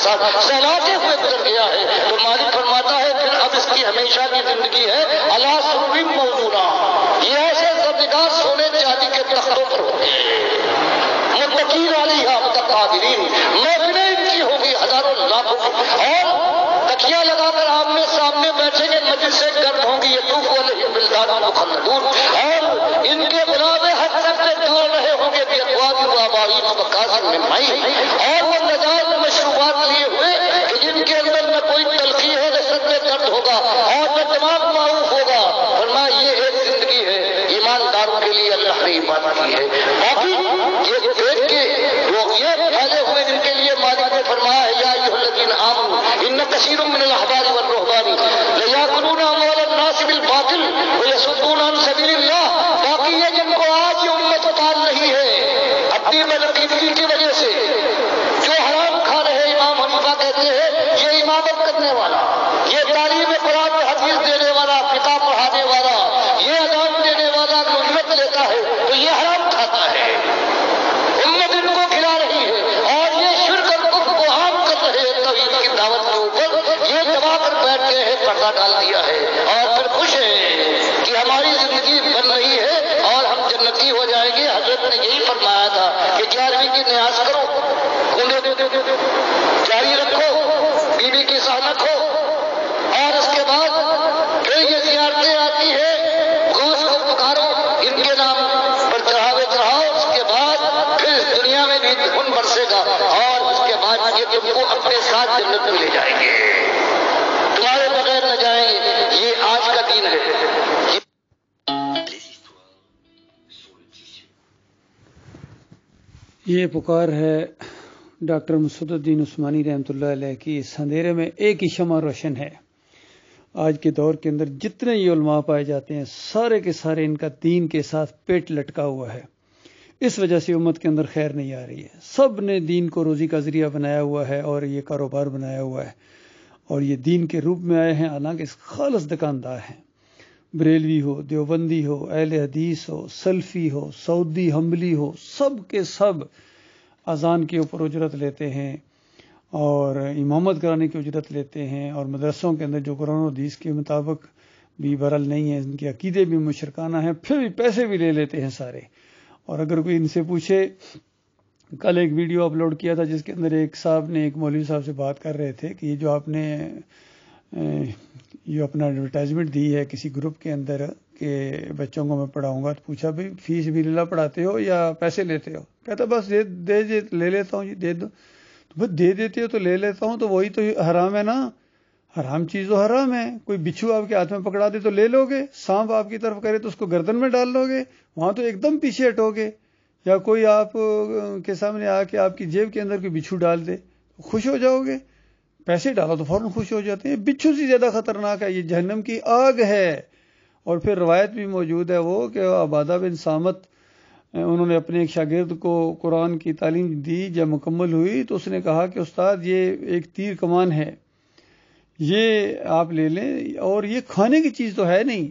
ساتھ سہلاتے ہوئے گزر گیا ہے، تو مالک فرماتا ہے پھر اب اس کی ہمیشہ کی زندگی ہے علی سرر موضونہ، یہ ایسے زردگار سونے چاندی کے تختوں پر ہوں گے، متقین علیہا متقابلین، محفلیں ان کی ہوگی ہزاروں لاکھوں، اور تکیہ لگا کر آمنے سامنے بیٹھیں گے، مجلسیں گرد ہوں گی، یطوف علیہم ولدان مخلدون، اور ان کے غلام ہر طرف سے دوڑ رہے ہوں گے باکواب و ابارین و کأس من معین، اور وہ نجات مشروبات لیے ہوئے کہ جن کے اندر نہ کوئی تلخی ہے، نہ صدر درد ہوگا اور نہ دماغ معروف ہوگا۔ فرمایا یہ ایک زندگی ہے ایمانداروں کے لیے اللہ نے ایمان کی ہے۔ باقی یہ پیٹ کے لوگ یہ پھیلے ہوئے جن کے لیے مالک نے فرمایا ہے یا ایھا الذین آمنوا ان کثیر من الاحبار والرہبان لیاکلون اموال الناس بالباطل ویصدون عن سبیل اللہ۔ باقی یہ جن کو آج یہ امت پال نہیں ہے اپنی بدعقیدگی کی وجہ سے، جو حرام کھا رہے، امام حنیفہ کہتے ہیں یہ امامت کرنے والا، یہ تعلیم قرآن و حدیث دینے والا، فقہ پڑھانے والا، یہ اذان دینے والا جو اجرت لیتا ہے تو یہ حرام کھاتا ہے، امت ان کو کھلا رہی ہے، اور یہ شرک اور کفر کو عام کر رہے ہیں توحید کی دعوت کے اوپر، یہ دبا کر بیٹھ گئے ہیں، پردہ ڈال دیا ہے، اور پھر خوش ہیں کہ ہماری زندگی بن رہی ہے اور ہم جنتی ہو جائیں گے۔ حضرت نے یہی فرمایا تھا کہ 11ویں کی نیاز کرو، جاری رکھو، بیوی کی سہانت ہو، اور اس کے بعد پھر یہ زیارتیں آتی ہے، غوث کو پکارو، ان کے نام پر چڑھاوے چڑھاؤ، اس کے بعد پھر اس دنیا میں بھی خون برسے گا، اور اس کے بعد یہ تم کو اپنے ساتھ جنت میں لے جائیں گے، تمہارے بغیر نہ جائیں گے۔ یہ آج کا دین ہے۔ یہ پکار ہے ڈاکٹر مسعود الدین عثمانی رحمۃ اللہ علیہ کی، اس اندھیرے میں ایک ہی شمع روشن ہے۔ آج کے دور کے اندر جتنے یہ علماء پائے جاتے ہیں سارے کے سارے ان کا دین کے ساتھ پیٹ لٹکا ہوا ہے، اس وجہ سے امت کے اندر خیر نہیں آ رہی ہے۔ سب نے دین کو روزی کا ذریعہ بنایا ہوا ہے اور یہ کاروبار بنایا ہوا ہے، اور یہ دین کے روپ میں آئے ہیں، حالانکہ خالص دکاندار ہیں۔ بریلوی ہو، دیوبندی ہو، اہل حدیث ہو، سلفی ہو، سعودی حنبلی ہو، سب کے سب اذان کے اوپر اجرت لیتے ہیں اور امامت کرانے کی اجرت لیتے ہیں، اور مدرسوں کے اندر جو قرآن و حدیث کے مطابق بھی برل نہیں ہے، ان کے عقیدے بھی مشرکانہ ہیں، پھر بھی پیسے بھی لے لیتے ہیں سارے۔ اور اگر کوئی ان سے پوچھے، کل ایک ویڈیو اپلوڈ کیا تھا جس کے اندر ایک صاحب نے ایک مولوی صاحب سے بات کر رہے تھے کہ یہ جو آپ نے یہ اپنا ایڈورٹائزمنٹ دی ہے کسی گروپ کے اندر کہ بچوں کو میں پڑھاؤں گا، تو پوچھا بھائی فیس بھی اللہ پڑھاتے ہو یا پیسے لیتے ہو؟ کہتا بس لے لیتا ہوں جی، دے دو۔ تو بس دے دیتے ہو تو لے لیتا ہوں، تو وہی تو حرام ہے نا، حرام چیز تو حرام ہے۔ کوئی بچھو آپ کے ہاتھ میں پکڑا دے تو لے لو گے، سانپ آپ کی طرف کرے تو اس کو گردن میں ڈال لو گے، وہاں تو ایک دم پیچھے ہٹو گے۔ یا کوئی آپ کے سامنے آ کے آپ کی جیب کے اندر کوئی بچھو ڈال دے، خوش ہو جاؤ گے؟ پیسے ڈالو تو فوراً خوش ہو جاتے ہیں۔ بچھو سے زیادہ خطرناک ہے، یہ جہنم کی آگ ہے۔ اور پھر روایت بھی موجود ہے وہ کہ عبادہ بن صامت انہوں نے اپنے ایک شاگرد کو قرآن کی تعلیم دی، جب مکمل ہوئی تو اس نے کہا کہ استاد یہ ایک تیر کمان ہے، یہ آپ لے لیں، اور یہ کھانے کی چیز تو ہے نہیں۔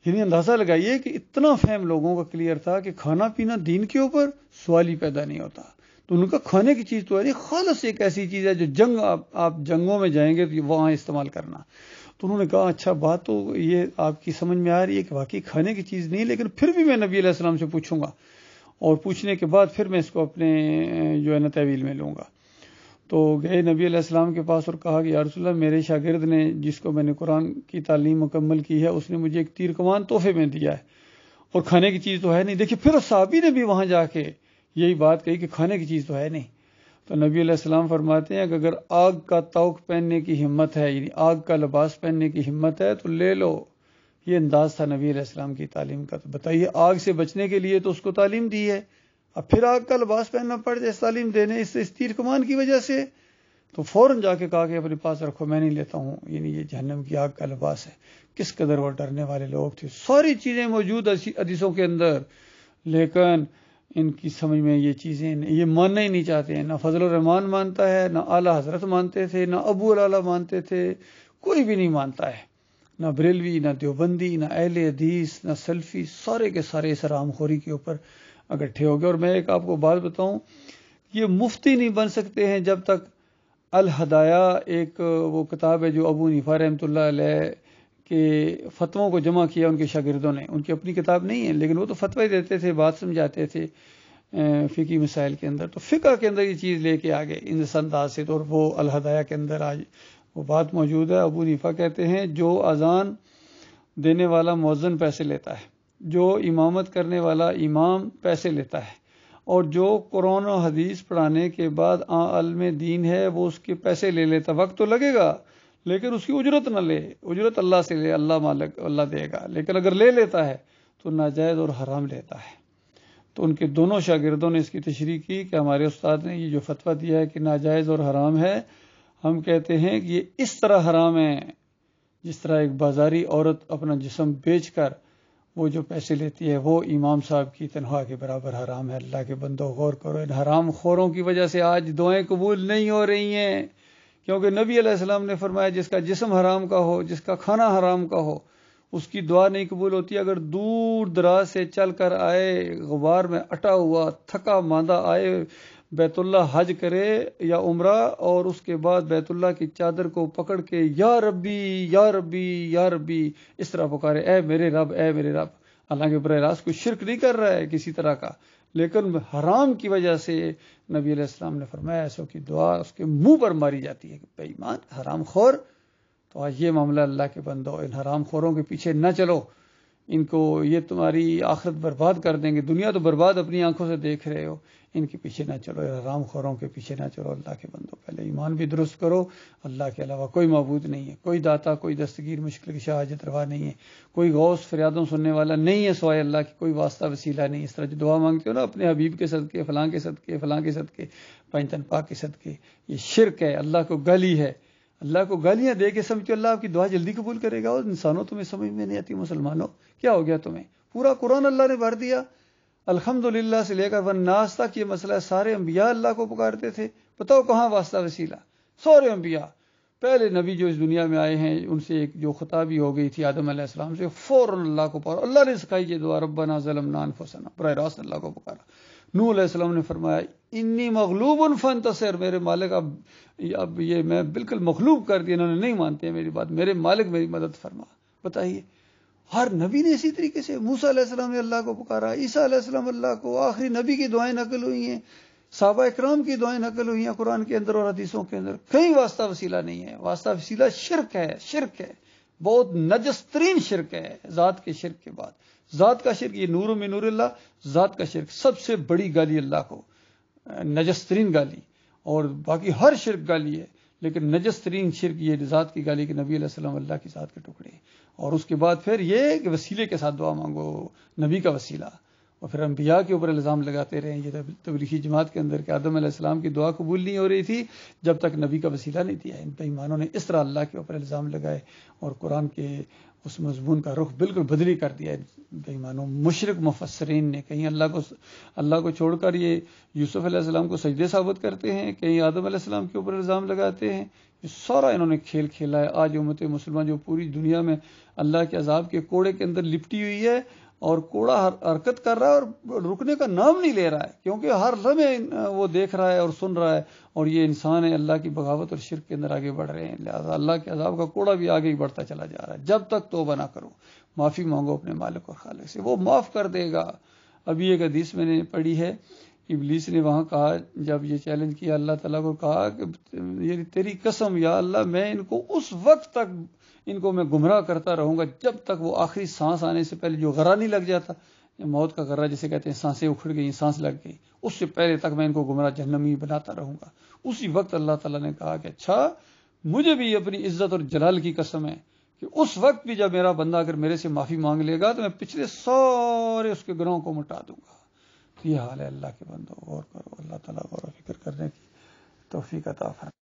یعنی اندازہ لگائیے کہ اتنا فہم لوگوں کا کلیئر تھا کہ کھانا پینا دین کے اوپر سوال ہی پیدا نہیں ہوتا۔ تو ان کا کھانے کی چیز تو ہے نہیں، خالص ایک ایسی چیز ہے جو جنگ آپ جنگوں میں جائیں گے تو وہاں استعمال کرنا۔ تو انہوں نے کہا اچھا بات تو یہ آپ کی سمجھ میں آ رہی ہے کہ واقعی کھانے کی چیز نہیں، لیکن پھر بھی میں نبی علیہ السلام سے پوچھوں گا، اور پوچھنے کے بعد پھر میں اس کو اپنے جو ہے نا تحویل میں لوں گا۔ تو گئے نبی علیہ السلام کے پاس اور کہا کہ یا رسول اللہ، میرے شاگرد نے جس کو میں نے قرآن کی تعلیم مکمل کی ہے اس نے مجھے ایک تیر کمان تحفے میں دیا ہے، اور کھانے کی چیز تو ہے نہیں۔ دیکھیے پھر صحابی نے بھی وہاں جا کے یہی بات کہی کہ کھانے کی چیز تو ہے نہیں۔ تو نبی علیہ السلام فرماتے ہیں کہ اگر آگ کا توق پہننے کی ہمت ہے، یعنی آگ کا لباس پہننے کی ہمت ہے تو لے لو۔ یہ انداز تھا نبی علیہ السلام کی تعلیم کا۔ تو بتائیے آگ سے بچنے کے لیے تو اس کو تعلیم دی ہے، اب پھر آگ کا لباس پہننا پڑ جائے اس تعلیم دینے اس تیر کمان کی وجہ سے، تو فوراً جا کے کہا کہ اپنے پاس رکھو، میں نہیں لیتا ہوں، یعنی یہ جہنم کی آگ کا لباس ہے۔ کس قدر وہ ڈرنے والے لوگ تھے، ساری چیزیں موجود حدیثوں کے اندر، لیکن ان کی سمجھ میں یہ چیزیں یہ ماننا ہی نہیں چاہتے ہیں۔ نہ فضل الرحمان مانتا ہے، نہ اعلیٰ حضرت مانتے تھے، نہ ابو العلا مانتے تھے، کوئی بھی نہیں مانتا ہے، نہ بریلوی، نہ دیوبندی، نہ اہل حدیث، نہ سلفی، سارے کے سارے اس حرام خوری کے اوپر اکٹھے ہو گئے۔ اور میں ایک آپ کو بات بتاؤں، یہ مفتی نہیں بن سکتے ہیں جب تک الہدایہ ایک وہ کتاب ہے جو ابو حنیفہ رحمۃ اللہ علیہ کے فتووں کو جمع کیا ان کے شاگردوں نے. ان کی اپنی کتاب نہیں ہے لیکن وہ تو فتوی دیتے تھے، بات سمجھاتے تھے فقہی مسائل کے اندر. تو فقہ کے اندر یہ چیز لے کے آگے ان انداز سے. اور وہ الہدایہ کے اندر آج وہ بات موجود ہے. ابو حنیفہ کہتے ہیں جو اذان دینے والا مؤذن پیسے لیتا ہے، جو امامت کرنے والا امام پیسے لیتا ہے، اور جو قرآن و حدیث پڑھانے کے بعد عالم دین ہے وہ اس کے پیسے لے لیتا. وقت تو لگے گا لیکن اس کی اجرت نہ لے، اجرت اللہ سے لے، اللہ مالک اللہ دے گا. لیکن اگر لے لیتا ہے تو ناجائز اور حرام لیتا ہے. تو ان کے دونوں شاگردوں نے اس کی تشریح کی کہ ہمارے استاد نے یہ جو فتویٰ دیا ہے کہ ناجائز اور حرام ہے، ہم کہتے ہیں کہ یہ اس طرح حرام ہے جس طرح ایک بازاری عورت اپنا جسم بیچ کر وہ جو پیسے لیتی ہے وہ امام صاحب کی تنخواہ کے برابر حرام ہے. اللہ کے بندو غور کرو، ان حرام خوروں کی وجہ سے آج دعائیں قبول نہیں ہو رہی ہیں. کیونکہ نبی علیہ السلام نے فرمایا جس کا جسم حرام کا ہو، جس کا کھانا حرام کا ہو، اس کی دعا نہیں قبول ہوتی. اگر دور دراز سے چل کر آئے، غبار میں اٹا ہوا تھکا ماندہ آئے، بیت اللہ حج کرے یا عمرہ، اور اس کے بعد بیت اللہ کی چادر کو پکڑ کے یا ربی یا ربی یا ربی اس طرح پکارے، اے میرے رب اے میرے رب. حالانکہ براہ راست کوئی شرک نہیں کر رہا ہے کسی طرح کا، لیکن حرام کی وجہ سے نبی علیہ السلام نے فرمایا ایسوں کی دعا اس کے منہ پر ماری جاتی ہے کہ بے ایمان حرام خور. تو آج یہ معاملہ اللہ کے بندو، ان حرام خوروں کے پیچھے نہ چلو. ان کو یہ تمہاری آخرت برباد کر دیں گے. دنیا تو برباد اپنی آنکھوں سے دیکھ رہے ہو، ان کے پیچھے نہ چلو، حرام خوروں کے پیچھے نہ چلو. اللہ کے بندو پہلے ایمان بھی درست کرو. اللہ کے علاوہ کوئی معبود نہیں ہے، کوئی داتا، کوئی دستگیر مشکل کشا حاجت روا نہیں ہے، کوئی غوث فریادوں سننے والا نہیں ہے سوائے اللہ کی، کوئی واسطہ وسیلہ نہیں. اس طرح جو دعا مانگتے ہو نا اپنے حبیب کے صدقے، فلاں کے صدقے، فلاں کے صدقے، پنجتن پاک کے صدقے، یہ شرک ہے، اللہ کو گالی ہے. اللہ کو گالیاں دے کے سمجھو اللہ آپ کی دعا جلدی قبول کرے گا. اور انسانوں تمہیں سمجھ میں نہیں آتی. مسلمانوں کیا ہو گیا تمہیں؟ پورا قرآن اللہ نے بھر دیا، الحمدللہ سے لے کر والناس تک یہ مسئلہ ہے. سارے انبیاء اللہ کو پکارتے تھے. بتاؤ کہاں واسطہ وسیلہ؟ سارے انبیاء پہلے نبی جو اس دنیا میں آئے ہیں ان سے ایک جو خطابی ہو گئی تھی آدم علیہ السلام سے، فوراً اللہ کو پکارا. اللہ نے سکھائی یہ دعا، ربنا ظلمنا انفسنا، براہ راست اللہ کو پکارا. نوح علیہ السلام نے فرمایا انی مغلوب فانتصر، میرے مالک اب یہ میں بالکل مغلوب کر دیا، انہوں نے نہیں مانتے میری بات، میرے مالک میری مدد فرما. بتائیے ہر نبی نے اسی طریقے سے، موسیٰ علیہ السلام نے اللہ کو پکارا، عیسیٰ علیہ السلام اللہ کو، آخری نبی کی دعائیں نقل ہوئی ہیں، صحابہ اکرام کی دعائیں نقل ہوئی ہیں قرآن کے اندر اور حدیثوں کے اندر. کہیں واسطہ وسیلہ نہیں ہے. واسطہ وسیلہ شرک ہے، شرک ہے، بہت نجس ترین شرک ہے ذات کے شرک کے بعد. ذات کا شرک یہ نور من نور اللہ، ذات کا شرک سب سے بڑی گالی اللہ کو، نجس ترین گالی. اور باقی ہر شرک گالی ہے، لیکن نجس ترین شرک یہ ذات کی گالی کہ نبی علیہ السلام اللہ کی ذات کے ٹکڑے. اور اس کے بعد پھر یہ کہ وسیلے کے ساتھ دعا مانگو، نبی کا وسیلہ. اور پھر انبیاء کے اوپر الزام لگاتے رہے. یہ تبلیغی جماعت کے اندر کہ آدم علیہ السلام کی دعا قبول نہیں ہو رہی تھی جب تک نبی کا وسیلہ نہیں دیا. ان بے ایمانوں نے اس طرح اللہ کے اوپر الزام لگائے اور قرآن کے اس مضمون کا رخ بالکل بدلی کر دیا. بے ایمانوں مشرک مفسرین نے کہیں اللہ کو چھوڑ کر یہ یوسف علیہ السلام کو سجدے ثابت کرتے ہیں، کہیں آدم علیہ السلام کے اوپر الزام لگاتے ہیں. یہ سارا انہوں نے کھیل کھیلا ہے. آج امت مسلمان جو پوری دنیا میں اللہ کے عذاب کے کوڑے کے اندر لپٹی ہوئی ہے، اور کوڑا حرکت کر رہا ہے اور رکنے کا نام نہیں لے رہا ہے، کیونکہ ہر لمحے وہ دیکھ رہا ہے اور سن رہا ہے. اور یہ انسان ہے اللہ کی بغاوت اور شرک کے اندر آگے بڑھ رہے ہیں. لہٰذا اللہ کے عذاب کا کوڑا بھی آگے ہی بڑھتا چلا جا رہا ہے. جب تک توبہ نہ کرو، معافی مانگو اپنے مالک اور خالق سے، وہ معاف کر دے گا. ابھی ایک حدیث میں نے پڑھی ہے، ابلیس نے وہاں کہا، جب یہ چیلنج کیا اللہ تعالیٰ کو، کہا کہ یہ تیری قسم یا اللہ میں ان کو اس وقت تک ان کو میں گمراہ کرتا رہوں گا جب تک وہ آخری سانس آنے سے پہلے جو غرہ نہیں لگ جاتا، موت کا غرہ جسے کہتے ہیں، سانسیں اکھڑ گئی، سانس لگ گئی، اس سے پہلے تک میں ان کو گمراہ جہنمی بناتا رہوں گا. اسی وقت اللہ تعالیٰ نے کہا کہ اچھا مجھے بھی اپنی عزت اور جلال کی قسم ہے کہ اس وقت بھی جب میرا بندہ اگر میرے سے معافی مانگ لے گا تو میں پچھلے سارے اس کے گناہوں کو مٹا دوں گا. یہ حال ہے اللہ کے بندوں. غور کرو، اللہ تعالیٰ غور و فکر کرنے کی توفیق عطا فرمائے.